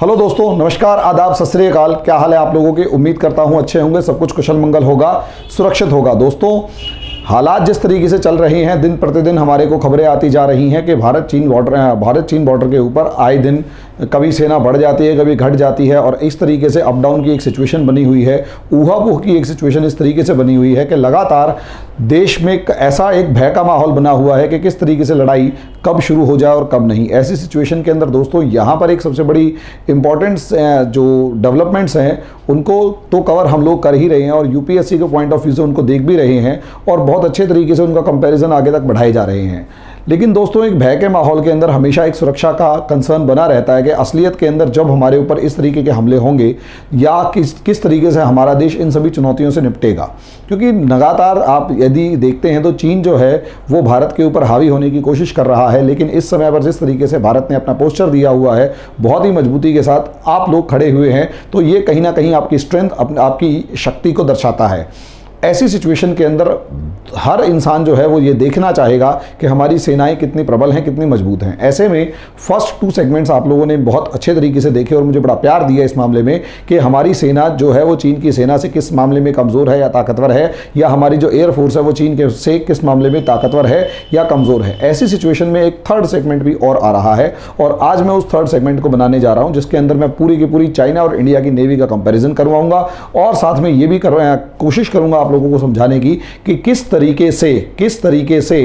Hello दोस्तों, नमस्कार, आदाब, सत श्री अकाल। क्या हाल है आप लोगों के? उम्मीद करता हूं अच्छे होंगे, सब कुछ कुशल मंगल होगा, सुरक्षित होगा। दोस्तों, हालात जिस तरीके से चल रहे हैं, दिन प्रतिदिन हमारे को खबरें आती जा रही हैं कि भारत चीन बॉर्डर के ऊपर आए दिन कभी सेना बढ़ जाती है, कभी घट जाती है, और इस तरीके से अप डाउन की एक सिचुएशन बनी हुई है। ऊहापोह की एक सिचुएशन इस तरीके से बनी हुई है कि लगातार देश में ऐसा एक भय का माहौल बना हुआ है कि किस तरीके से लड़ाई कब शुरू हो जाए और कब नहीं। ऐसी सिचुएशन के अंदर दोस्तों, यहाँ पर एक सबसे बड़ी इंपॉर्टेंट्स जो डेवलपमेंट्स हैं उनको तो कवर हम लोग कर ही रहे हैं, और यूपीएससी के पॉइंट ऑफ व्यू से उनको देख भी रहे हैं, और बहुत अच्छे तरीके से उनका कंपैरिजन आगे तक बढ़ाए जा रहे हैं। लेकिन दोस्तों, एक भय के माहौल के अंदर हमेशा एक सुरक्षा का कंसर्न बना रहता है कि असलियत के अंदर जब हमारे ऊपर इस तरीके के हमले होंगे या किस तरीके से हमारा देश इन सभी चुनौतियों से निपटेगा। क्योंकि लगातार आप यदि देखते हैं तो चीन जो है वो भारत के ऊपर हावी होने की कोशिश कर रहा है, लेकिन इस समय पर जिस तरीके से भारत ने अपना पोस्चर दिया हुआ है, बहुत ही मजबूती के साथ आप लोग खड़े हुए हैं, तो ये कहीं ना कहीं आपकी स्ट्रेंथ, आपकी शक्ति को दर्शाता है। ऐसी सिचुएशन के अंदर हर इंसान जो है वो ये देखना चाहेगा कि हमारी सेनाएं कितनी प्रबल हैं, कितनी मजबूत हैं। ऐसे में फर्स्ट 2 सेगमेंट्स आप लोगों ने बहुत अच्छे तरीके से देखे और मुझे बड़ा प्यार दिया इस मामले में कि हमारी सेना जो है वो चीन की सेना से किस मामले में कमज़ोर है या ताकतवर है, या हमारी जो एयरफोर्स है वो चीन के से किस मामले में ताकतवर है या कमज़ोर है। ऐसी सिचुएशन में एक थर्ड सेगमेंट भी और आ रहा है, और आज मैं उस थर्ड सेगमेंट को बनाने जा रहा हूँ, जिसके अंदर मैं पूरी की पूरी चाइना और इंडिया की नेवी का कंपेरिजन करवाऊंगा, और साथ में ये भी कोशिश करूंगा आप लोगों को समझाने की कि किस तरीके से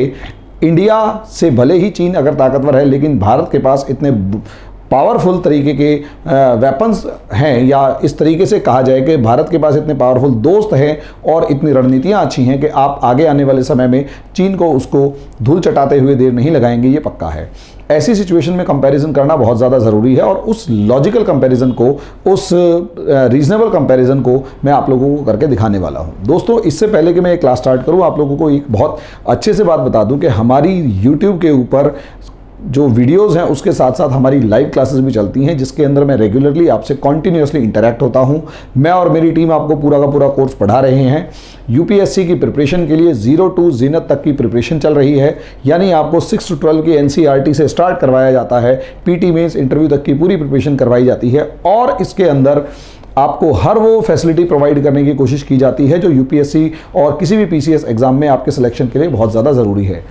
इंडिया से भले ही चीन अगर ताकतवर है, लेकिन भारत के पास इतने पावरफुल तरीके के वेपन्स हैं, या इस तरीके से कहा जाए कि भारत के पास इतने पावरफुल दोस्त हैं और इतनी रणनीतियां अच्छी हैं कि आप आगे आने वाले समय में चीन को उसको धूल चटाते हुए देर नहीं लगाएंगे, ये पक्का है। ऐसी सिचुएशन में कंपैरिजन करना बहुत ज़्यादा ज़रूरी है, और उस लॉजिकल कंपैरिजन को, उस रीजनेबल कंपैरिजन को मैं आप लोगों को करके दिखाने वाला हूं। दोस्तों, इससे पहले कि मैं एक क्लास स्टार्ट करूं, आप लोगों को एक बहुत अच्छे से बात बता दूं कि हमारी यूट्यूब के ऊपर जो वीडियोस हैं उसके साथ साथ हमारी लाइव क्लासेस भी चलती हैं, जिसके अंदर मैं रेगुलरली आपसे कॉन्टिन्यूसली इंटरेक्ट होता हूं। मैं और मेरी टीम आपको पूरा का पूरा कोर्स पढ़ा रहे हैं। यूपीएससी की प्रिपरेशन के लिए 0 to ज़ीनत तक की प्रिपरेशन चल रही है, यानी आपको 6 to 12 की एनसीईआरटी से स्टार्ट करवाया जाता है, पीटी मेंस इंटरव्यू तक की पूरी प्रिपरेशन करवाई जाती है, और इसके अंदर आपको हर वो फैसिलिटी प्रोवाइड करने की कोशिश की जाती है जो यूपीएससी और किसी भी पीसीएस एग्जाम में आपके सिलेक्शन के लिए बहुत ज़्यादा ज़रूरी है।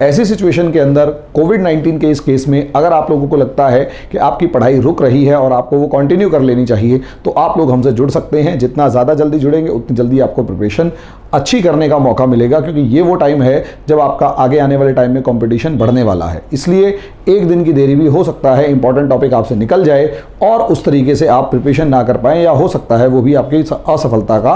ऐसी सिचुएशन के अंदर कोविड-19 के इस केस में अगर आप लोगों को लगता है कि आपकी पढ़ाई रुक रही है और आपको वो कंटिन्यू कर लेनी चाहिए, तो आप लोग हमसे जुड़ सकते हैं। जितना ज़्यादा जल्दी जुड़ेंगे उतनी जल्दी आपको प्रिपरेशन अच्छी करने का मौका मिलेगा, क्योंकि ये वो टाइम है जब आपका आगे आने वाले टाइम में कंपटीशन बढ़ने वाला है। इसलिए एक दिन की देरी भी हो सकता है, इंपॉर्टेंट टॉपिक आपसे निकल जाए और उस तरीके से आप प्रिपरेशन ना कर पाएँ, या हो सकता है वो भी आपकी असफलता का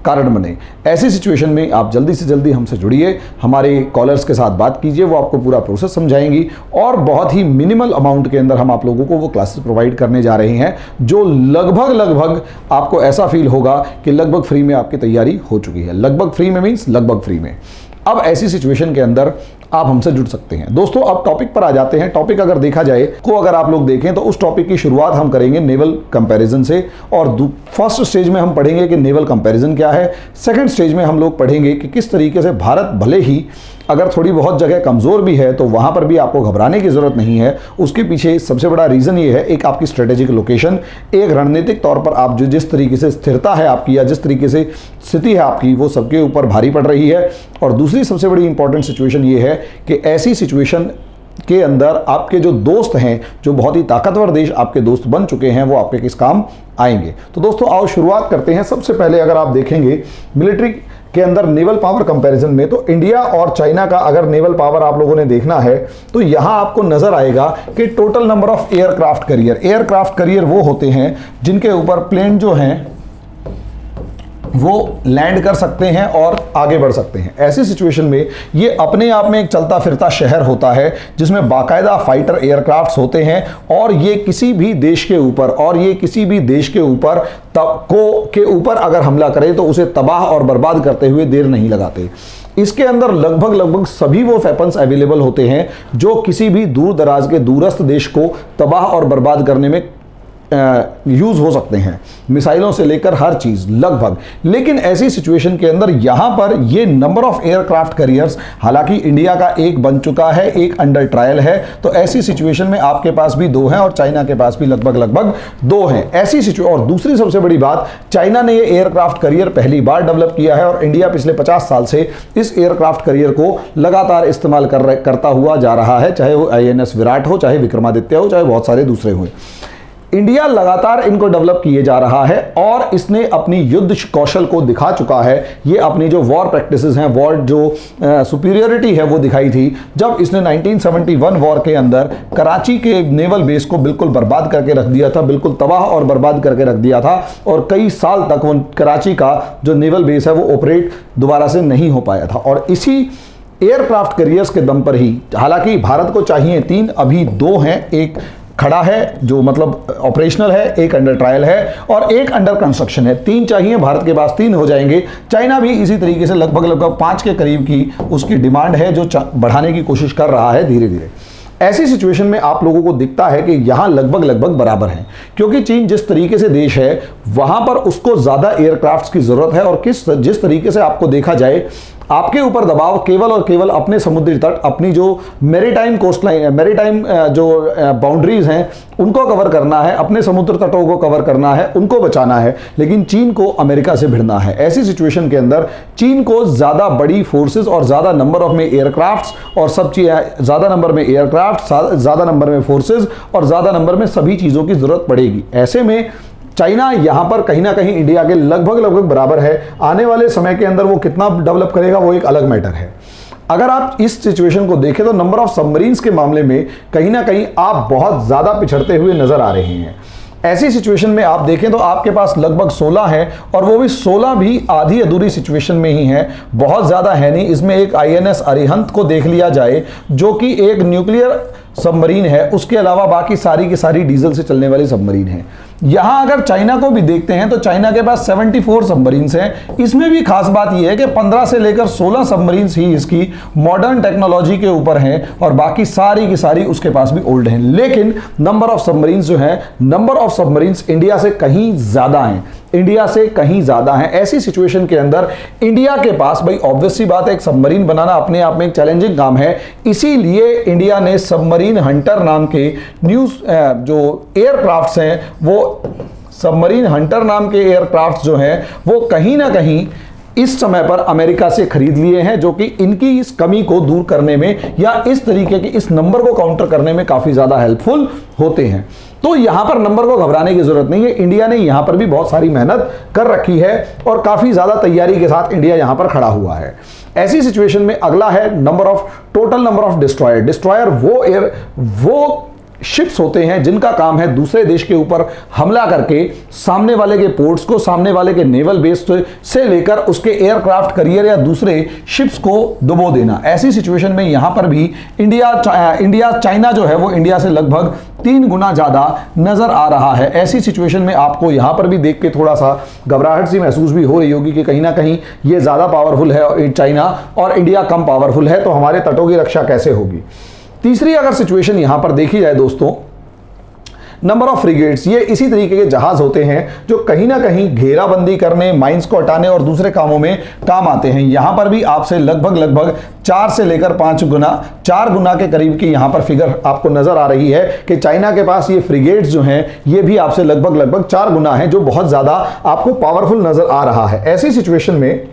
कारण बने। ऐसी सिचुएशन में आप जल्दी से जल्दी हमसे जुड़िए, हमारे कॉलर्स के साथ बात कीजिए, वो आपको पूरा प्रोसेस समझाएंगी, और बहुत ही मिनिमल अमाउंट के अंदर हम आप लोगों को वो क्लासेस प्रोवाइड करने जा रहे हैं, जो लगभग आपको ऐसा फील होगा कि लगभग फ्री में आपकी तैयारी हो चुकी है। लगभग फ्री में मीन्स लगभग फ्री में। अब ऐसी सिचुएशन के अंदर आप हमसे जुड़ सकते हैं। दोस्तों, अब टॉपिक पर आ जाते हैं। टॉपिक अगर देखा जाए को अगर आप लोग देखें तो उस टॉपिक की शुरुआत हम करेंगे नेवल कंपैरिजन से, और फर्स्ट स्टेज में हम पढ़ेंगे कि नेवल कंपैरिजन क्या है। सेकंड स्टेज में हम लोग पढ़ेंगे कि किस तरीके से भारत भले ही अगर थोड़ी बहुत जगह कमज़ोर भी है, तो वहाँ पर भी आपको घबराने की ज़रूरत नहीं है। उसके पीछे सबसे बड़ा रीज़न ये है, एक आपकी स्ट्रेटेजिक लोकेशन, एक रणनीतिक तौर पर आप जो जिस तरीके से स्थिरता है आपकी, या जिस तरीके से स्थिति है आपकी, वो सबके ऊपर भारी पड़ रही है। और दूसरी सबसे बड़ी इंपॉर्टेंट सिचुएशन ये है कि ऐसी सिचुएशन के अंदर आपके जो दोस्त हैं, जो बहुत ही ताकतवर देश आपके दोस्त बन चुके हैं, वो आपके किस काम आएंगे। तो दोस्तों, आओ शुरुआत करते हैं। सबसे पहले अगर आप देखेंगे मिलिट्री के अंदर नेवल पावर कंपैरिजन में, तो इंडिया और चाइना का अगर नेवल पावर आप लोगों ने देखना है, तो यहां आपको नजर आएगा कि total number of aircraft carrier वो होते हैं जिनके ऊपर प्लेन जो हैं वो लैंड कर सकते हैं और आगे बढ़ सकते हैं। ऐसी सिचुएशन में ये अपने आप में एक चलता फिरता शहर होता है, जिसमें बाकायदा फाइटर एयरक्राफ्ट्स होते हैं, और ये किसी भी देश के ऊपर के ऊपर अगर हमला करे तो उसे तबाह और बर्बाद करते हुए देर नहीं लगाते। इसके अंदर लगभग सभी वो वेपन्स अवेलेबल होते हैं जो किसी भी दूर दराज के दूरस्थ देश को तबाह और बर्बाद करने में यूज़ हो सकते हैं, मिसाइलों से लेकर हर चीज़ लगभग। लेकिन ऐसी सिचुएशन के अंदर यहाँ पर ये नंबर ऑफ एयरक्राफ्ट कैरियर्स, हालांकि इंडिया का एक बन चुका है, एक अंडर ट्रायल है, तो ऐसी सिचुएशन में आपके पास भी 2 हैं और चाइना के पास भी लगभग 2 हैं ऐसी सिचुएशन। और दूसरी सबसे बड़ी बात, चाइना ने ये एयरक्राफ्ट कैरियर पहली बार डेवलप किया है और इंडिया पिछले 50 साल से इस एयरक्राफ्ट कैरियर को लगातार इस्तेमाल करता हुआ जा रहा है, चाहे वो INS विराट हो, चाहे विक्रमादित्य हो, चाहे बहुत सारे दूसरे हुए। इंडिया लगातार इनको डेवलप किए जा रहा है और इसने अपनी युद्ध कौशल को दिखा चुका है। ये अपनी जो वॉर प्रैक्टिसेस हैं, वॉर जो सुपीरियरिटी है वो दिखाई थी जब इसने 1971 वॉर के अंदर कराची के नेवल बेस को बिल्कुल बर्बाद करके रख दिया था, बिल्कुल तबाह और बर्बाद करके रख दिया था और कई साल तक वो कराची का जो नेवल बेस है वो ऑपरेट दोबारा से नहीं हो पाया था। और इसी एयरक्राफ्ट कैरियर्स के दम पर ही, हालांकि भारत को चाहिए 3, अभी 2 हैं, एक खड़ा है जो मतलब ऑपरेशनल है, एक अंडर ट्रायल है और एक अंडर कंस्ट्रक्शन है। 3 चाहिए, भारत के पास 3 हो जाएंगे। चाइना भी इसी तरीके से लगभग 5 के करीब की उसकी डिमांड है जो बढ़ाने की कोशिश कर रहा है धीरे धीरे। ऐसी सिचुएशन में आप लोगों को दिखता है कि यहां लगभग बराबर हैं, क्योंकि चीन जिस तरीके से देश है वहां पर उसको ज्यादा एयरक्राफ्ट्स की जरूरत है और जिस तरीके से आपको देखा जाए, आपके ऊपर दबाव केवल और केवल अपने समुद्री तट, अपनी जो मैरीटाइम कोस्टलाइन, मैरीटाइम जो बाउंड्रीज हैं उनको कवर करना है, अपने समुद्र तटों को कवर करना है, उनको बचाना है। लेकिन चीन को अमेरिका से भिड़ना है। ऐसी सिचुएशन के अंदर चीन को ज्यादा बड़ी फोर्सेस और ज्यादा नंबर ऑफ में एयरक्राफ्ट्स और सब चीजें, ज्यादा नंबर में एयरक्राफ्ट, ज्यादा नंबर में फोर्सेस और ज्यादा नंबर में सभी चीजों की जरूरत पड़ेगी। ऐसे में चाइना यहां पर कहीं ना कहीं इंडिया के लगभग बराबर है। आने वाले समय के अंदर वो कितना डेवलप करेगा वो एक अलग मैटर है। अगर आप इस सिचुएशन को देखें तो नंबर ऑफ सबमरीन्स के मामले में कहीं ना कहीं आप बहुत ज्यादा पिछड़ते हुए नजर आ रहे हैं। ऐसी सिचुएशन में आप देखें तो आपके पास लगभग 16 है और वो भी 16 भी आधी अधूरी सिचुएशन में ही है, बहुत ज्यादा है नहीं। इसमें एक INS अरिहंत को देख लिया जाए जो कि एक न्यूक्लियर सबमरीन है, उसके अलावा बाकी सारी की सारी डीजल से चलने वाली सबमरीन है। यहां अगर चाइना को भी देखते हैं तो चाइना के पास 74 सबमरीन्स हैं। इसमें भी खास बात यह है कि 15 से लेकर 16 सबमरीन्स ही इसकी मॉडर्न टेक्नोलॉजी के ऊपर हैं और बाकी सारी की सारी उसके पास भी ओल्ड हैं। लेकिन नंबर ऑफ सबमरीन्स जो है, नंबर ऑफ सबमरीन्स इंडिया से कहीं ज्यादा हैं, इंडिया से कहीं ज्यादा है। ऐसी सिचुएशन के अंदर इंडिया के पास, भाई ऑब्वियस सी बात है, एक सबमरीन बनाना अपने आप में एक चैलेंजिंग काम है। इसीलिए इंडिया ने सबमरीन हंटर नाम के जो एयरक्राफ्ट्स हैं, वो सबमरीन हंटर नाम के एयरक्राफ्ट्स जो हैं वो कहीं ना कहीं इस समय पर अमेरिका से खरीद लिए हैं, जो कि इनकी इस कमी को दूर करने में या इस तरीके के इस नंबर को काउंटर करने में काफी ज्यादा हेल्पफुल होते हैं। तो यहां पर नंबर को घबराने की जरूरत नहीं है। इंडिया ने यहां पर भी बहुत सारी मेहनत कर रखी है और काफी ज्यादा तैयारी के साथ इंडिया यहां पर खड़ा हुआ है। ऐसी सिचुएशन में अगला है total number of destroyer. Destroyer वो शिप्स होते हैं जिनका काम है दूसरे देश के ऊपर हमला करके सामने वाले के पोर्ट्स को, सामने वाले के नेवल बेस से लेकर उसके एयरक्राफ्ट कैरियर या दूसरे शिप्स को डुबो देना। ऐसी सिचुएशन में यहां पर भी चाइना जो है वो इंडिया से लगभग 3 गुना ज्यादा नजर आ रहा है। ऐसी सिचुएशन में आपको यहां पर भी देख के थोड़ा सा घबराहट सी महसूस भी हो रही होगी कि कहीं ना कहीं ये ज्यादा पावरफुल है चाइना और इंडिया कम पावरफुल है, तो हमारे तटों की रक्षा कैसे होगी। तीसरी अगर सिचुएशन यहां पर देखी जाए दोस्तों, नंबर ऑफ फ्रिगेट्स, ये इसी तरीके के जहाज होते हैं जो कहीं ना कहीं घेराबंदी करने, माइंस को हटाने और दूसरे कामों में काम आते हैं। यहां पर भी आपसे लगभग 4 से लेकर 5 गुना, 4 गुना के करीब की यहां पर फिगर आपको नजर आ रही है कि चाइना के पास ये फ्रिगेट्स जो हैं ये भी आपसे लगभग 4 गुना है, जो बहुत ज्यादा आपको पावरफुल नजर आ रहा है। ऐसी सिचुएशन में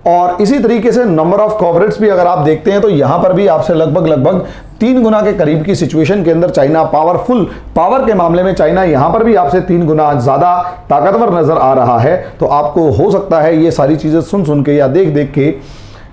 और इसी तरीके से नंबर ऑफ कॉर्वेट्स भी अगर आप देखते हैं तो यहां पर भी आपसे लगभग 3 गुना के करीब की सिचुएशन के अंदर चाइना पावर के मामले में चाइना यहां पर भी आपसे 3 गुना ज्यादा ताकतवर नजर आ रहा है। तो आपको हो सकता है ये सारी चीजें सुन के या देख के,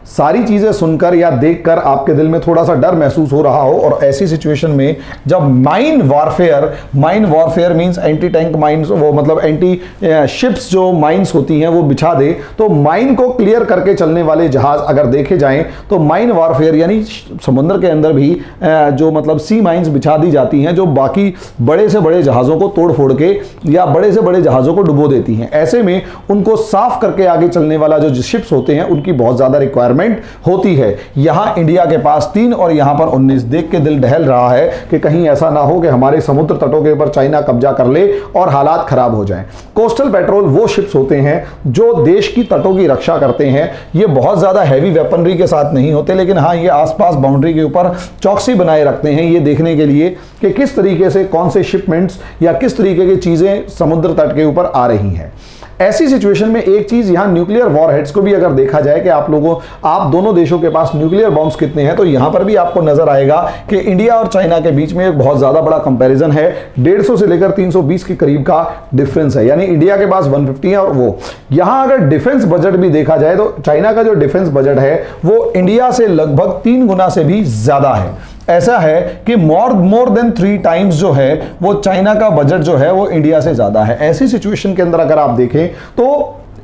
सारी चीजें सुनकर या देखकर आपके दिल में थोड़ा सा डर महसूस हो रहा हो। और ऐसी सिचुएशन में जब mine warfare means anti tank mines, वो मतलब एंटी शिप्स जो माइंस होती हैं वो बिछा दे, तो माइन को क्लियर करके चलने वाले जहाज अगर देखे जाएं तो माइन वॉरफेयर यानी समुद्र के अंदर भी जो मतलब सी माइंस बिछा दी जाती हैं जो बाकी बड़े से बड़े जहाजों को तोड़ फोड़ के या बड़े से बड़े जहाजों को डुबो देती हैं। ऐसे में उनको साफ करके आगे चलने वाला जो शिप्स होते हैं उनकी बहुत ज्यादा रिक्वायरमेंट रिक्वायरमेंट होती है। यहां इंडिया के पास 3 और यहां पर 19, देख के दिल दहल रहा है कि कहीं ऐसा ना हो कि हमारे समुद्र तटों के ऊपर चाइना कब्जा कर ले और हालात खराब हो जाएं। कोस्टल पेट्रोल वो शिप्स होते हैं जो देश की तटों की रक्षा करते हैं। ये बहुत ज्यादा हैवी वेपनरी के साथ नहीं होते, लेकिन हाँ ये आसपास बाउंड्री के ऊपर चौकसी बनाए रखते हैं, ये देखने के लिए कि किस तरीके से कौन से शिपमेंट्स या किस तरीके की चीजें समुद्र तट के ऊपर आ रही हैं। ऐसी सिचुएशन में एक चीज यहां न्यूक्लियर वॉरहेड्स को भी अगर देखा जाए कि आप दोनों देशों के पास न्यूक्लियर बॉम्ब्स कितने हैं, तो यहां पर भी आपको नजर आएगा कि इंडिया और चाइना के बीच में एक बहुत ज्यादा बड़ा कंपैरिजन है। 150 से लेकर 320 के करीब का डिफरेंस है, यानी इंडिया के पास 150 है और वो यहां अगर डिफेंस बजट भी देखा जाए तो चाइना का जो डिफेंस बजट है वो इंडिया से लगभग 3 गुना से भी ज्यादा है। ऐसा है कि मोर देन 3 टाइम्स जो है वो चाइना का बजट जो है वो इंडिया से ज्यादा है। ऐसी सिचुएशन के अंदर अगर आप देखें तो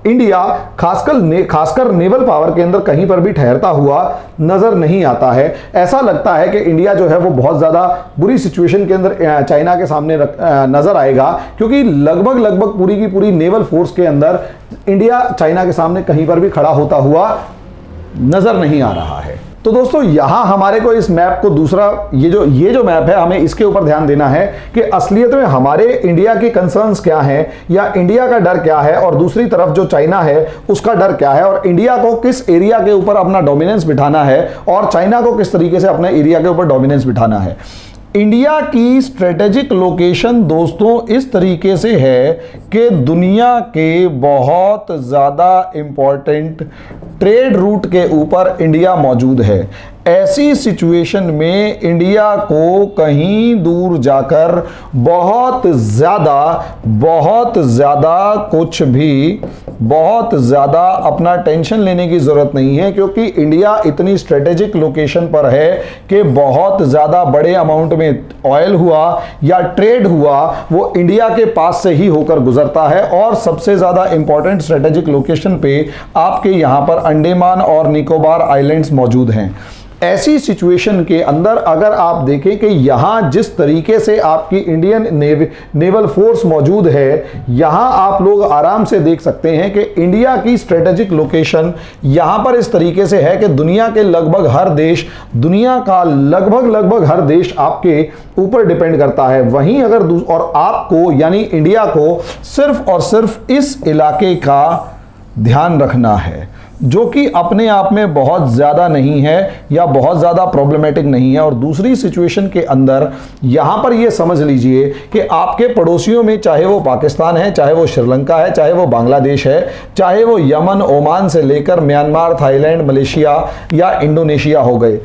इंडिया खासकर नेवल पावर के अंदर कहीं पर भी ठहरता हुआ नजर नहीं आता है। ऐसा लगता है कि इंडिया जो है वो बहुत ज्यादा बुरी सिचुएशन के अंदर चाइना के सामने नजर आएगा, क्योंकि लगभग पूरी की पूरी नेवल फोर्स के अंदर इंडिया चाइना के सामने कहीं पर भी खड़ा होता हुआ नजर नहीं आ रहा है। तो दोस्तों यहां हमारे को इस मैप को दूसरा ये जो मैप है हमें इसके ऊपर ध्यान देना है कि असलियत में हमारे इंडिया की कंसर्न्स क्या हैं या इंडिया का डर क्या है और दूसरी तरफ जो चाइना है उसका डर क्या है, और इंडिया को किस एरिया के ऊपर अपना डोमिनेंस बिठाना है और चाइना को किस तरीके से अपने एरिया के ऊपर डोमिनेंस बिठाना है। इंडिया की स्ट्रेटेजिक लोकेशन दोस्तों इस तरीके से है कि दुनिया के बहुत ज़्यादा इंपॉर्टेंट ट्रेड रूट के ऊपर इंडिया मौजूद है। ऐसी सिचुएशन में इंडिया को कहीं दूर जाकर बहुत ज़्यादा अपना टेंशन लेने की ज़रूरत नहीं है, क्योंकि इंडिया इतनी स्ट्रेटेजिक लोकेशन पर है कि बहुत ज़्यादा बड़े अमाउंट में ऑयल हुआ या ट्रेड हुआ वो इंडिया के पास से ही होकर गुजरता है। और सबसे ज़्यादा इंपॉर्टेंट स्ट्रेटेजिक लोकेशन पे आपके यहाँ पर अंडमान और निकोबार आइलैंड्स मौजूद हैं। ऐसी सिचुएशन के अंदर अगर आप देखें कि यहां जिस तरीके से आपकी इंडियन नेवल फोर्स मौजूद है, यहां आप लोग आराम से देख सकते हैं कि इंडिया की स्ट्रेटेजिक लोकेशन यहां पर इस तरीके से है कि दुनिया का लगभग हर देश आपके ऊपर डिपेंड करता है। वहीं अगर और आपको यानी इंडिया को सिर्फ और सिर्फ इस इलाके का ध्यान रखना है, जो कि अपने आप में बहुत ज़्यादा नहीं है या बहुत ज़्यादा प्रॉब्लमेटिक नहीं है। और दूसरी सिचुएशन के अंदर यहाँ पर ये समझ लीजिए कि आपके पड़ोसियों में चाहे वो पाकिस्तान है, चाहे वो श्रीलंका है, चाहे वो बांग्लादेश है, चाहे वो यमन, ओमान से लेकर म्यांमार, थाईलैंड, मलेशिया या इंडोनेशिया हो गए,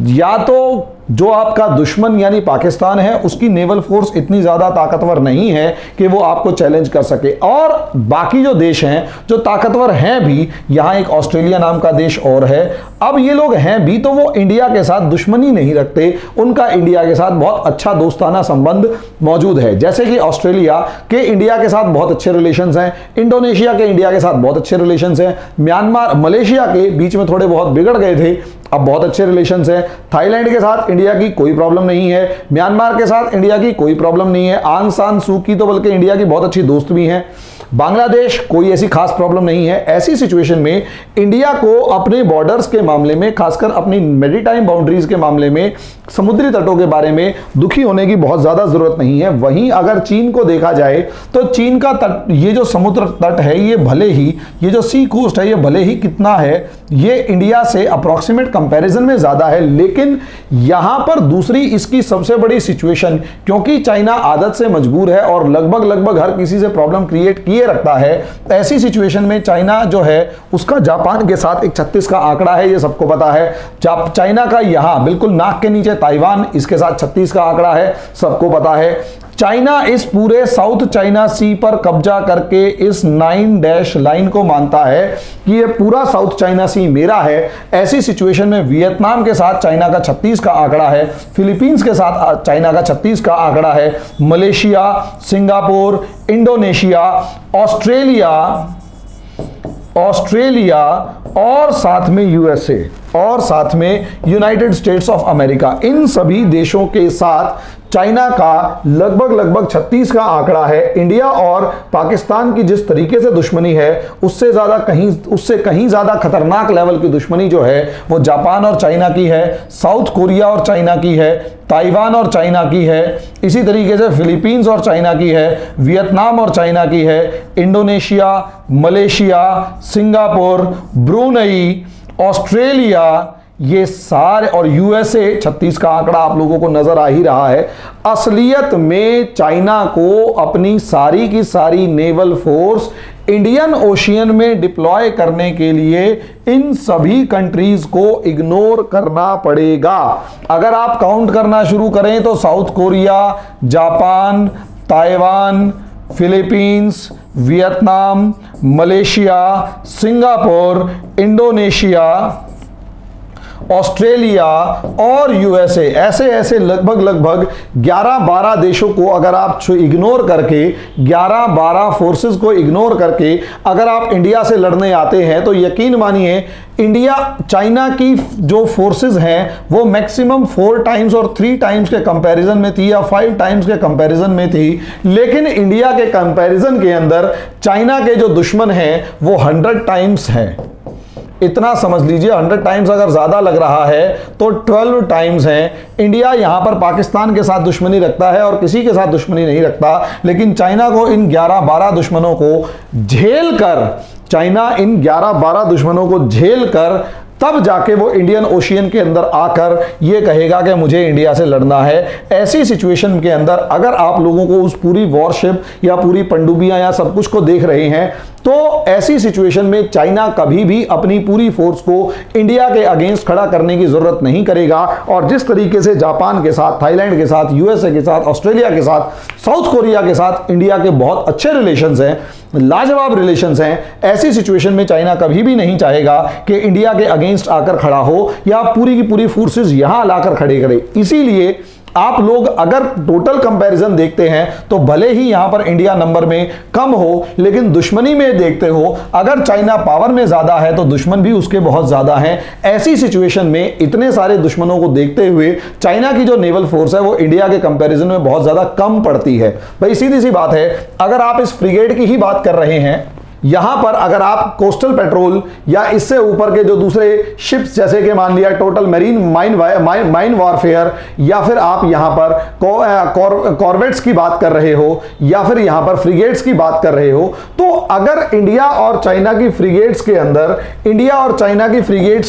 या तो जो आपका दुश्मन यानी पाकिस्तान है उसकी नेवल फोर्स इतनी ज़्यादा ताकतवर नहीं है कि वो आपको चैलेंज कर सके, और बाकी जो देश हैं जो ताकतवर हैं भी, यहाँ एक ऑस्ट्रेलिया नाम का देश और है। अब ये लोग हैं भी तो वो इंडिया के साथ दुश्मनी नहीं रखते, उनका इंडिया के साथ बहुत अच्छा दोस्ताना संबंध मौजूद है। जैसे कि ऑस्ट्रेलिया के इंडिया के साथ बहुत अच्छे रिलेशंस हैं, इंडोनेशिया के इंडिया के साथ बहुत अच्छे रिलेशंस हैं, म्यांमार, मलेशिया के बीच में थोड़े बहुत बिगड़ गए थे, अब बहुत अच्छे रिलेशंस हैं। थाईलैंड के साथ इंडिया की कोई प्रॉब्लम नहीं है, म्यांमार के साथ इंडिया की कोई प्रॉब्लम नहीं है, आंग सान सू की तो बल्कि इंडिया की बहुत अच्छी दोस्त भी हैं, बांग्लादेश कोई ऐसी खास प्रॉब्लम नहीं है। ऐसी सिचुएशन में इंडिया को अपने बॉर्डर्स के मामले में, खासकर अपनी मैरीटाइम बाउंड्रीज के मामले में, समुद्री तटों के बारे में दुखी होने की बहुत ज्यादा जरूरत नहीं है। वहीं अगर चीन को देखा जाए तो चीन का तट, ये जो समुद्र तट है, ये भले ही, ये जो सी कोस्ट है, ये भले ही कितना है, ये इंडिया से अप्रोक्सीमेट कंपैरिजन में ज्यादा है, लेकिन यहां पर दूसरी इसकी सबसे बड़ी सिचुएशन, क्योंकि चाइना आदत से मजबूर है और लगभग हर किसी से प्रॉब्लम क्रिएट किए रखता है, ऐसी सिचुएशन में चाइना जो है उसका जापान के साथ 136 का आंकड़ा है, ये सबको पता है। चाइना का यहां बिल्कुल नाक के नीचे ताइवान, इसके साथ 36 का आंकड़ा है, सबको पता है। चाइना इस पूरे साउथ चाइना सी पर कब्जा करके इस 9 डैश लाइन को मानता है कि ये पूरा साउथ चाइना सी मेरा है। ऐसी सिचुएशन में वियतनाम के साथ चाइना का 36 का आंकड़ा है, फिलीपींस के साथ चाइना का 36 का आंकड़ा है, मलेशिया, सिंगापुर, इंडोनेशिया, ऑस्ट्रेलिया और साथ में यूएसए और साथ में यूनाइटेड स्टेट्स ऑफ अमेरिका, इन सभी देशों के साथ चाइना का लगभग 36 का आंकड़ा है। इंडिया और पाकिस्तान की जिस तरीके से दुश्मनी है उससे कहीं ज्यादा खतरनाक लेवल की दुश्मनी जो है वो जापान और चाइना की है, साउथ कोरिया और चाइना की है, ताइवान और चाइना की है, इसी तरीके से फिलीपींस और चाइना की है, वियतनाम और चाइना की है, Indonesia, Malaysia, Singapore, Brunei, Australia, ये सारे, और यूएसए 36 का आंकड़ा आप लोगों को नजर आ ही रहा है। असलियत में चाइना को अपनी सारी की सारी नेवल फोर्स इंडियन ओशियन में डिप्लॉय करने के लिए इन सभी कंट्रीज को इग्नोर करना पड़ेगा। अगर आप काउंट करना शुरू करें तो south Korea, Japan, Taiwan, Philippines, Vietnam, Malaysia, Singapore, Indonesia, Australia और यूएसए, ऐसे लगभग 11-12 देशों को अगर आप इग्नोर करके, 11-12 फोर्सेस को इग्नोर करके अगर आप इंडिया से लड़ने आते हैं तो यकीन मानिए इंडिया, चाइना की जो फोर्सेस हैं वो मैक्सिमम 4 टाइम्स और 3 टाइम्स के कंपैरिजन में थी या 5 टाइम्स के कंपैरिजन में थी, लेकिन इंडिया के कंपैरिजन के अंदर चाइना के जो दुश्मन हैं वो 100 टाइम्स हैं। इतना समझ लीजिए, 100 टाइम्स अगर ज़्यादा लग रहा है तो 12 टाइम्स हैं। इंडिया यहाँ पर पाकिस्तान के साथ दुश्मनी रखता है और किसी के साथ दुश्मनी नहीं रखता, लेकिन चाइना को इन 11-12 दुश्मनों को झेल कर, चाइना इन 11-12 दुश्मनों को झेल कर तब जाके वो इंडियन ओशियन के अंदर आकर ये कहेगा कि मुझे इंडिया से लड़ना है। ऐसी सिचुएशन के अंदर अगर आप लोगों को उस पूरी वॉरशिप या पूरी पनडुब्बियां या सब कुछ को देख रहे हैं तो ऐसी सिचुएशन में चाइना कभी भी अपनी पूरी फोर्स को इंडिया के अगेंस्ट खड़ा करने की जरूरत नहीं करेगा। और जिस तरीके से जापान के साथ, थाईलैंड के साथ, यूएसए के साथ, ऑस्ट्रेलिया के साथ, साउथ कोरिया के साथ इंडिया के बहुत अच्छे रिलेशंस हैं, लाजवाब रिलेशंस हैं, ऐसी सिचुएशन में चाइना कभी भी नहीं चाहेगा कि इंडिया के अगेंस्ट आकर खड़ा हो या पूरी की पूरी फोर्सेस यहां लाकर खड़े करे। इसीलिए आप लोग अगर टोटल कंपैरिजन देखते हैं तो भले ही यहां पर इंडिया नंबर में कम हो, लेकिन दुश्मनी में देखते हो अगर चाइना पावर में ज्यादा है तो दुश्मन भी उसके बहुत ज्यादा हैं। ऐसी सिचुएशन में इतने सारे दुश्मनों को देखते हुए चाइना की जो नेवल फोर्स है वो इंडिया के कंपैरिजन में बहुत ज्यादा कम पड़ती है। भाई सीधी सी बात है, अगर आप इस फ्रिगेट की ही बात कर रहे हैं, यहां पर अगर आप कोस्टल पेट्रोल या इससे ऊपर के जो दूसरे शिप्स जैसे कि मान लिया टोटल मरीन माइन वॉरफेयर, या फिर आप यहां पर कॉर्वेट्स की बात कर रहे हो या फिर यहां पर फ्रिगेट्स की बात कर रहे हो, तो अगर इंडिया और चाइना की फ्रिगेट्स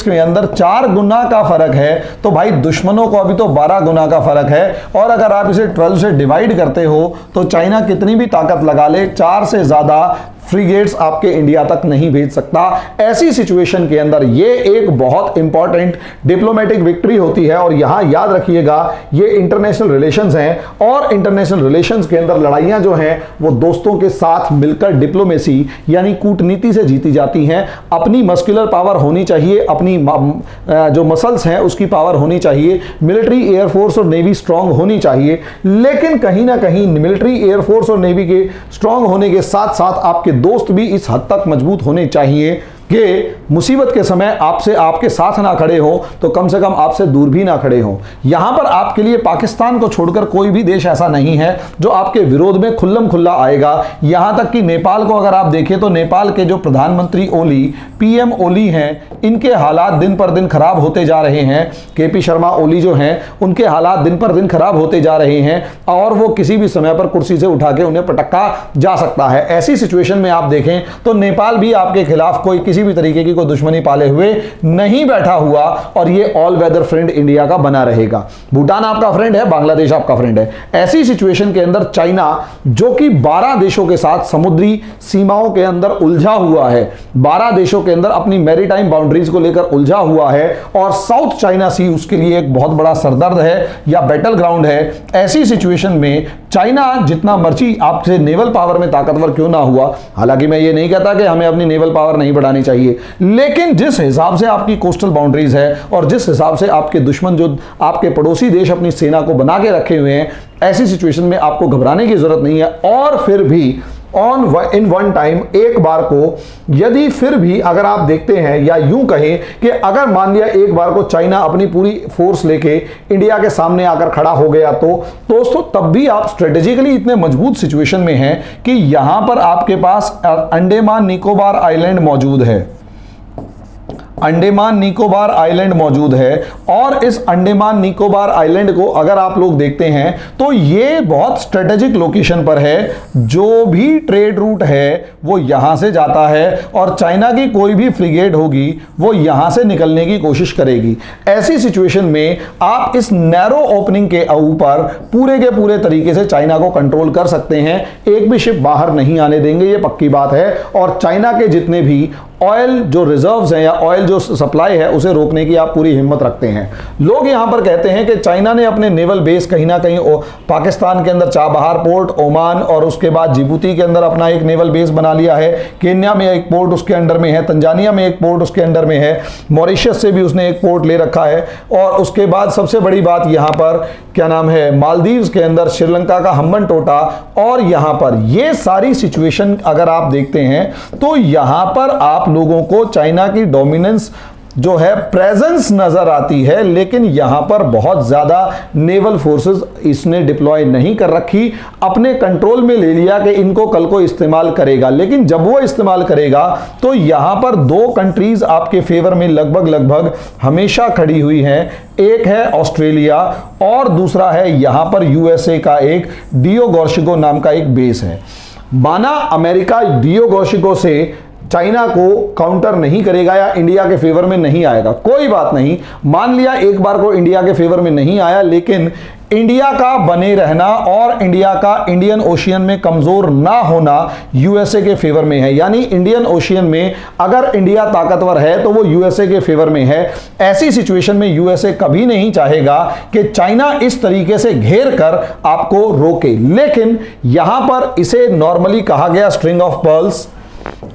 के अंदर 4 गुना का फर्क है तो भाई दुश्मनों को अभी तो 12 गुना का फर्क है। और अगर आप इसे 12 से डिवाइड करते हो तो चाइना कितनी भी ताकत लगा ले, 4 से ज्यादा फ्रिगेट्स आपके इंडिया तक नहीं भेज सकता। ऐसी सिचुएशन के अंदर ये एक बहुत इंपॉर्टेंट डिप्लोमेटिक विक्ट्री होती है। और यहां याद रखिएगा ये इंटरनेशनल रिलेशंस हैं और इंटरनेशनल रिलेशंस के अंदर लड़ाइयां जो हैं वो दोस्तों के साथ मिलकर डिप्लोमेसी यानी कूटनीति से जीती जाती हैं। अपनी मस्कुलर पावर होनी चाहिए, अपनी जो मसल्स हैं उसकी पावर होनी चाहिए, मिलिट्री, एयरफोर्स और नेवी स्ट्रांग होनी चाहिए। लेकिन कहीं ना कहीं मिलिट्री, एयरफोर्स और नेवी के स्ट्रांग होने के साथ साथ आपके दोस्त भी इस हद तक मजबूत होने चाहिए कि मुसीबत के समय आपसे आपके साथ ना खड़े हो तो कम से कम आपसे दूर भी ना खड़े हो। यहां पर आपके लिए पाकिस्तान को छोड़कर कोई भी देश ऐसा नहीं है जो आपके विरोध में खुल्लम खुल्ला आएगा। यहां तक कि नेपाल को अगर आप देखें तो नेपाल के जो प्रधानमंत्री ओली, पीएम ओली हैं, इनके हालात दिन पर दिन खराब होते जा रहे हैं। केपी शर्मा ओली जो हैं उनके हालात दिन पर दिन खराब होते जा रहे हैं और वो किसी भी समय पर कुर्सी से उठा के उन्हें पटका जा सकता है। ऐसी सिचुएशन में आप देखें तो नेपाल भी आपके खिलाफ कोई किसी भी तरीके की कोई दुश्मनी पाले हुए नहीं बैठा हुआ और ये ऑल वेदर फ्रेंड इंडिया का बना रहेगा। भूटान आपका फ्रेंड है, बांग्लादेश आपका फ्रेंड है। ऐसी सिचुएशन के अंदर चाइना जो कि 12 देशों के साथ समुद्री सीमाओं के अंदर उलझा हुआ है, 12 देशों के अंदर अपनी मैरीटाइम बाउंड्रीज को लेकर उलझा हुआ है और साउथ चाइना सी उसके लिए एक बहुत बड़ा सरदर्द है या बैटल ग्राउंड है। ऐसी सिचुएशन में चाइना जितना मर्जी आपसे नेवल पावर में ताकतवर क्यों ना हुआ, हालांकि मैं ये नहीं कहता कि हमें अपनी नेवल पावर नहीं बढ़ानी चाहिए, लेकिन जिस हिसाब से आपकी कोस्टल बाउंड्रीज है और जिस हिसाब से आपके दुश्मन जो आपके पड़ोसी देश अपनी सेना को बना के रखे हुए हैं, ऐसी सिचुएशन में आपको घबराने की जरूरत नहीं है। और फिर भी इन वन टाइम, एक बार को यदि फिर भी अगर आप देखते हैं, या यूं कहें कि अगर मान लिया एक बार को चाइना अपनी पूरी फोर्स लेके इंडिया के सामने आकर खड़ा हो गया, तो दोस्तों तब भी आप स्ट्रेटेजिकली इतने मजबूत सिचुएशन में हैं कि यहां पर आपके पास अंडमान निकोबार आइलैंड मौजूद है, अंडमान निकोबार आइलैंड मौजूद है। और इस अंडमान निकोबार आइलैंड को अगर आप लोग देखते हैं तो ये बहुत स्ट्रेटेजिक लोकेशन पर है, जो भी ट्रेड रूट है वो यहां से जाता है और चाइना की कोई भी फ्रिगेट होगी वो यहां से निकलने की कोशिश करेगी। ऐसी सिचुएशन में आप इस नैरो ओपनिंग के ऊपर पूरे के पूरे तरीके से चाइना को कंट्रोल कर सकते हैं, एक भी शिप बाहर नहीं आने देंगे, ये पक्की बात है। और चाइना के जितने भी ऑयल जो रिजर्व्स हैं या ऑयल जो सप्लाई है उसे रोकने की आप पूरी हिम्मत रखते हैं। लोग यहां पर कहते हैं कि चाइना ने अपने नेवल बेस कहीं ना कहीं पाकिस्तान के अंदर चाबहार पोर्ट, ओमान और उसके बाद जिबूती के अंदर अपना एक नेवल बेस बना लिया है, केन्या में एक पोर्ट उसके अंडर में है, तंजानिया में एक पोर्ट उसके अंडर में है, मॉरिशस से भी उसने एक पोर्ट ले रखा है, और उसके बाद सबसे बड़ी बात यहां पर क्या नाम है, मालदीव्स के अंदर श्रीलंका का हम्बन टोटा। और यहां पर ये सारी सिचुएशन अगर आप देखते हैं तो यहां पर आप लोगों को चाइना की डोमिनेंस जो है प्रेजेंस नजर आती है, लेकिन यहां पर बहुत ज्यादा नेवल फोर्सेस इसने डिप्लॉय नहीं कर रखी, अपने कंट्रोल में ले लिया कि इनको कल को इस्तेमाल करेगा। लेकिन जब वो इस्तेमाल करेगा तो यहां पर दो कंट्रीज आपके फेवर में लगभग हमेशा खड़ी हुई हैं, एक है ऑस्ट्रेलिया और दूसरा है यहां पर यूएसए का एक डियो गॉर्शिगो नाम का एक बेस है। माना अमेरिका डियो गॉर्शिगो से चाइना को काउंटर नहीं करेगा या इंडिया के फेवर में नहीं आएगा, कोई बात नहीं, मान लिया एक बार को इंडिया के फेवर में नहीं आया, लेकिन इंडिया का बने रहना और इंडिया का इंडियन ओशियन में कमजोर ना होना यूएसए के फेवर में है। यानी इंडियन ओशियन में अगर इंडिया ताकतवर है तो वो यूएसए के फेवर में है। ऐसी सिचुएशन में यूएसए कभी नहीं चाहेगा कि चाइना इस तरीके से घेर कर आपको रोके। लेकिन यहां पर इसे नॉर्मली कहा गया स्ट्रिंग ऑफ पर्ल्स,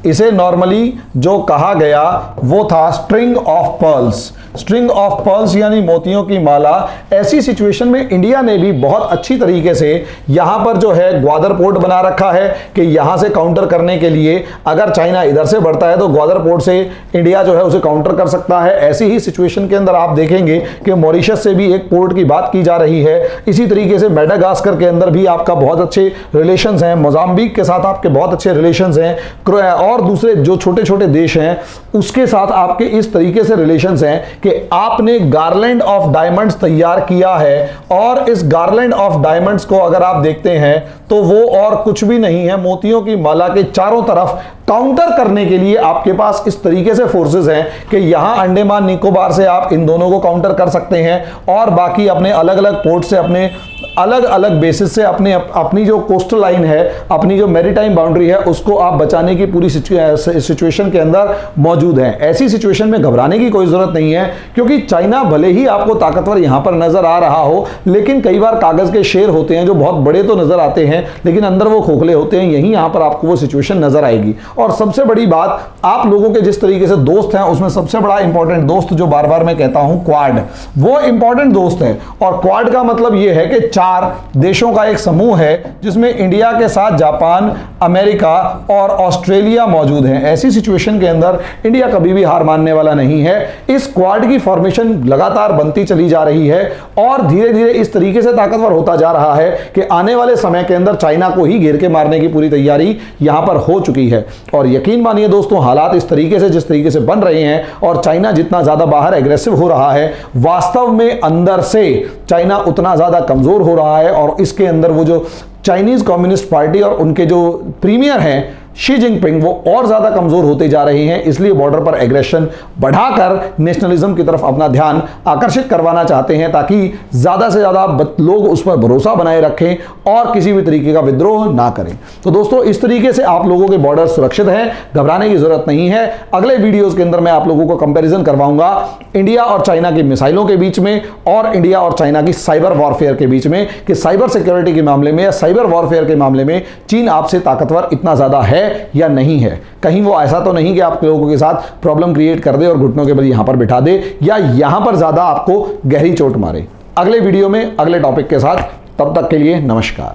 इसे नॉर्मली जो कहा गया वो था string of pearls, string of pearls यानी मोतियों की माला। ऐसी सिचुएशन में इंडिया ने भी बहुत अच्छी तरीके से यहां पर जो है ग्वादर पोर्ट बना रखा है कि यहां से काउंटर करने के लिए अगर चाइना इधर से बढ़ता है तो ग्वादर पोर्ट से इंडिया जो है उसे काउंटर कर सकता है। ऐसी ही सिचुएशन के अंदर आप देखेंगे कि मॉरिशस से भी एक पोर्ट की बात की जा रही है। इसी तरीके से मेडागास्कर के अंदर भी आपका बहुत अच्छे रिलेशंस हैं, मोजाम्बिक के साथ आपके बहुत अच्छे रिलेशंस हैं, और दूसरे जो छोटे छोटे देश हैं उसके साथ आपके इस तरीके से रिलेशंस हैं कि आपने गार्लैंड ऑफ डायमंड्स तैयार किया है। और इस गार्लैंड ऑफ डायमंड्स को अगर आप देखते हैं तो वो और कुछ भी नहीं है, मोतियों की माला के चारों तरफ काउंटर करने के लिए आपके पास इस तरीके से फोर्सेस हैं कि यहां अंडमान निकोबार से आप इन दोनों को काउंटर कर सकते हैं और बाकी अपने अलग अलग पोर्ट से, अपने अलग अलग बेसिस से अपनी जो कोस्टल लाइन है, अपनी जो मैरीटाइम बाउंड्री है, उसको आप बचाने की पूरी सिचुएशन के अंदर मौजूद है। ऐसी सिचुएशन में घबराने की कोई जरूरत नहीं है, क्योंकि चाइना भले ही आपको ताकतवर यहां पर नजर आ रहा हो, लेकिन कई बार कागज के शेर होते हैं जो बहुत बड़े तो नजर आते हैं लेकिन अंदर वो खोखले होते हैं। यही यहां पर आपको वो सिचुएशन नजर आएगी। और सबसे बड़ी बात, आप लोगों के जिस तरीके से दोस्त हैं उसमें सबसे बड़ा इंपॉर्टेंट दोस्त जो बार बार मैं कहता हूं क्वाड, वो इंपॉर्टेंट दोस्त है। और क्वाड का मतलब यह है कि 4 देशों का एक समूह है जिसमें इंडिया के साथ जापान, अमेरिका और ऑस्ट्रेलिया मौजूद हैं। ऐसी सिचुएशन के अंदर इंडिया कभी भी हार मानने वाला नहीं है। इस क्वाड की फॉर्मेशन लगातार बनती चली जा रही है और धीरे धीरे इस तरीके से ताकतवर होता जा रहा है कि आने वाले समय के अंदर चाइना को ही घेर के मारने की पूरी तैयारी यहां पर हो चुकी है। और यकीन मानिए दोस्तों, हालात इस तरीके से जिस तरीके से बन रहे हैं और चाइना जितना ज्यादा बाहर एग्रेसिव हो रहा है, वास्तव में अंदर से चाइना उतना ज्यादा कमजोर हो रहा है। और इसके अंदर वो जो चाइनीज कम्युनिस्ट पार्टी और उनके जो प्रीमियर हैं शी जिनपिंग, वो और ज्यादा कमजोर होते जा रहे हैं। इसलिए बॉर्डर पर एग्रेशन बढ़ाकर नेशनलिज्म की तरफ अपना ध्यान आकर्षित करवाना चाहते हैं ताकि ज्यादा से ज्यादा लोग उस पर भरोसा बनाए रखें और किसी भी तरीके का विद्रोह ना करें। तो दोस्तों, इस तरीके से आप लोगों के बॉर्डर सुरक्षित हैं, घबराने की जरूरत नहीं है। अगले वीडियोस के अंदर मैं आप लोगों को कंपैरिजन करवाऊंगा इंडिया और चाइना की मिसाइलों के बीच में और इंडिया और चाइना की साइबर वॉरफेयर के बीच में कि साइबर सिक्योरिटी के मामले में या साइबर वॉरफेयर के मामले में चीन आपसे ताकतवर इतना ज्यादा है या नहीं है। कहीं वो ऐसा तो नहीं कि आप लोगों के साथ प्रॉब्लम क्रिएट कर दे और घुटनों के बल यहां पर बिठा दे या यहां पर ज्यादा आपको गहरी चोट मारे। अगले वीडियो में अगले टॉपिक के साथ, तब तक के लिए नमस्कार।